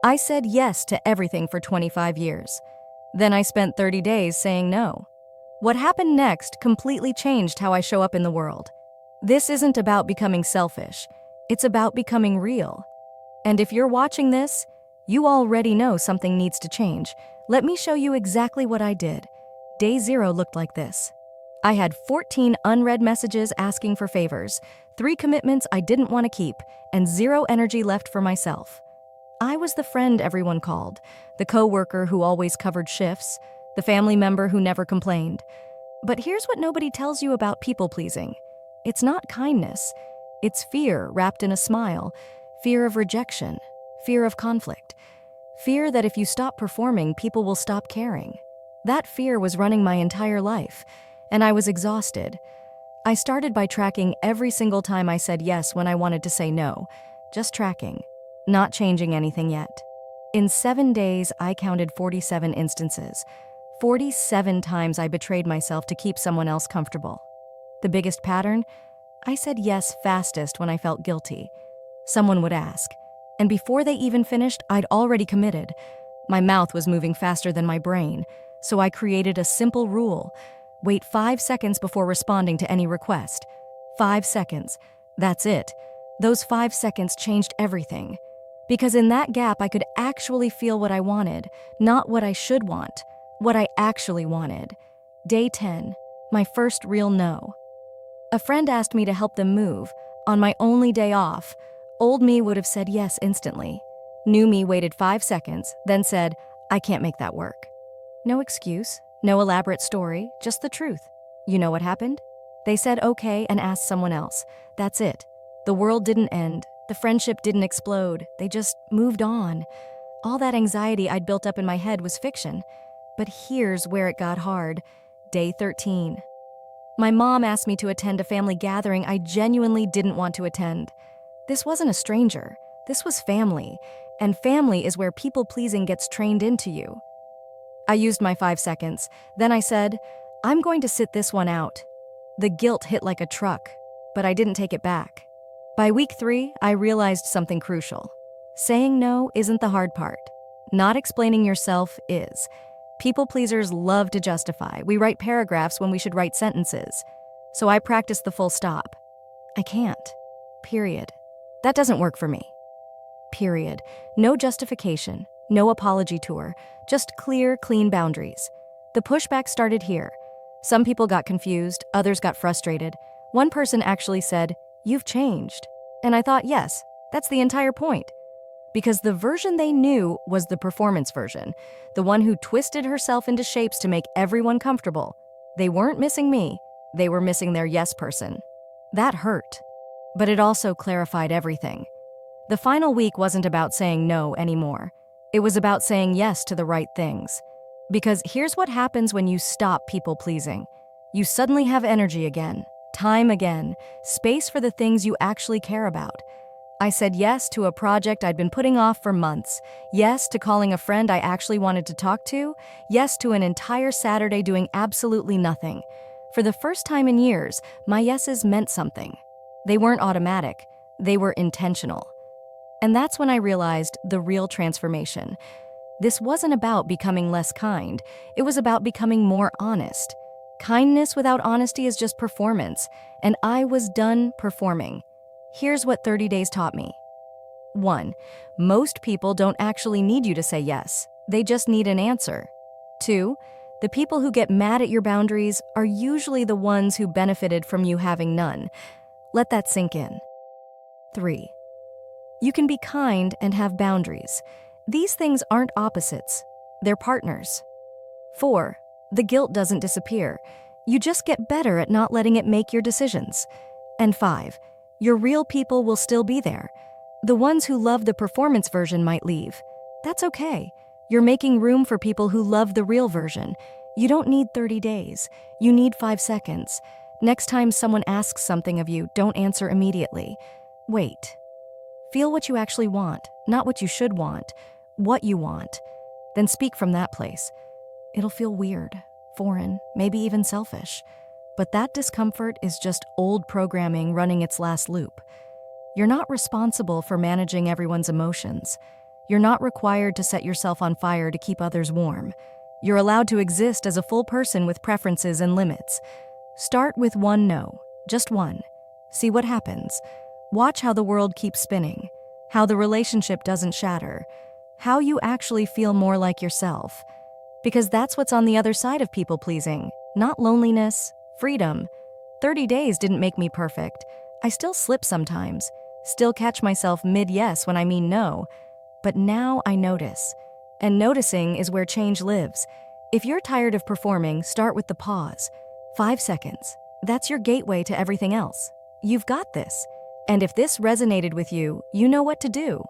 I said yes to everything for 25 years. Then I spent 30 days saying no. What happened next completely changed how I show up in the world. This isn't about becoming selfish. It's about becoming real. And if you're watching this, you already know something needs to change. Let me show you exactly what I did. Day 0 looked like this. I had 14 unread messages asking for favors, 3 commitments I didn't want to keep, and 0 energy left for myself. I was the friend everyone called, the coworker who always covered shifts, the family member who never complained. But here's what nobody tells you about people-pleasing. It's not kindness. It's fear wrapped in a smile, fear of rejection, fear of conflict, fear that if you stop performing, people will stop caring. That fear was running my entire life, and I was exhausted. I started by tracking every single time I said yes when I wanted to say no, just tracking, not changing anything yet. In 7 days, I counted 47 instances. 47 times I betrayed myself to keep someone else comfortable. The biggest pattern? I said yes fastest when I felt guilty. Someone would ask, and before they even finished, I'd already committed. My mouth was moving faster than my brain, so I created a simple rule. Wait 5 seconds before responding to any request. 5 seconds. That's it. Those 5 seconds changed everything. Because in that gap, I could actually feel what I wanted, not what I should want, what I actually wanted. Day 10, my first real no. A friend asked me to help them move. On my only day off, old me would have said yes instantly. New me waited 5 seconds, then said, I can't make that work. No excuse, no elaborate story, just the truth. You know what happened? They said okay and asked someone else. That's it. The world didn't end. The friendship didn't explode. They just moved on. All that anxiety I'd built up in my head was fiction. But here's where it got hard. Day 13. My mom asked me to attend a family gathering I genuinely didn't want to attend. This wasn't a stranger. This was family. And family is where people-pleasing gets trained into you. I used my 5 seconds. Then I said, I'm going to sit this one out. The guilt hit like a truck, but I didn't take it back. By week 3, I realized something crucial. Saying no isn't the hard part. Not explaining yourself is. People pleasers love to justify. We write paragraphs when we should write sentences. So I practiced the full stop. I can't. Period. That doesn't work for me. Period. No justification, no apology tour, just clear, clean boundaries. The pushback started here. Some people got confused, others got frustrated. One person actually said, "You've changed." And I thought, yes, that's the entire point. Because the version they knew was the performance version, the one who twisted herself into shapes to make everyone comfortable. They weren't missing me, they were missing their yes person. That hurt. But it also clarified everything. The final week wasn't about saying no anymore. It was about saying yes to the right things. Because here's what happens when you stop people-pleasing. You suddenly have energy again, time again, space for the things you actually care about. I said yes to a project I'd been putting off for months, yes to calling a friend I actually wanted to talk to, yes to an entire Saturday doing absolutely nothing. For the first time in years, my yeses meant something. They weren't automatic, they were intentional. And that's when I realized the real transformation. This wasn't about becoming less kind, it was about becoming more honest. Kindness without honesty is just performance, and I was done performing. Here's what 30 days taught me. 1. Most people don't actually need you to say yes. They just need an answer. 2. The people who get mad at your boundaries are usually the ones who benefited from you having none. Let that sink in. 3. You can be kind and have boundaries. These things aren't opposites. They're partners. 4. The guilt doesn't disappear. You just get better at not letting it make your decisions. And 5. Your real people will still be there. The ones who love the performance version might leave. That's okay. You're making room for people who love the real version. You don't need 30 days. You need 5 seconds. Next time someone asks something of you, don't answer immediately. Wait. Feel what you actually want, not what you should want, what you want. Then speak from that place. It'll feel weird, foreign, maybe even selfish. But that discomfort is just old programming running its last loop. You're not responsible for managing everyone's emotions. You're not required to set yourself on fire to keep others warm. You're allowed to exist as a full person with preferences and limits. Start with one no, just one. See what happens. Watch how the world keeps spinning, how the relationship doesn't shatter, how you actually feel more like yourself. Because that's what's on the other side of people-pleasing, not loneliness, freedom. 30 days didn't make me perfect. I still slip sometimes, still catch myself mid-yes when I mean no. But now I notice. And noticing is where change lives. If you're tired of performing, start with the pause. 5 seconds. That's your gateway to everything else. You've got this. And if this resonated with you, you know what to do.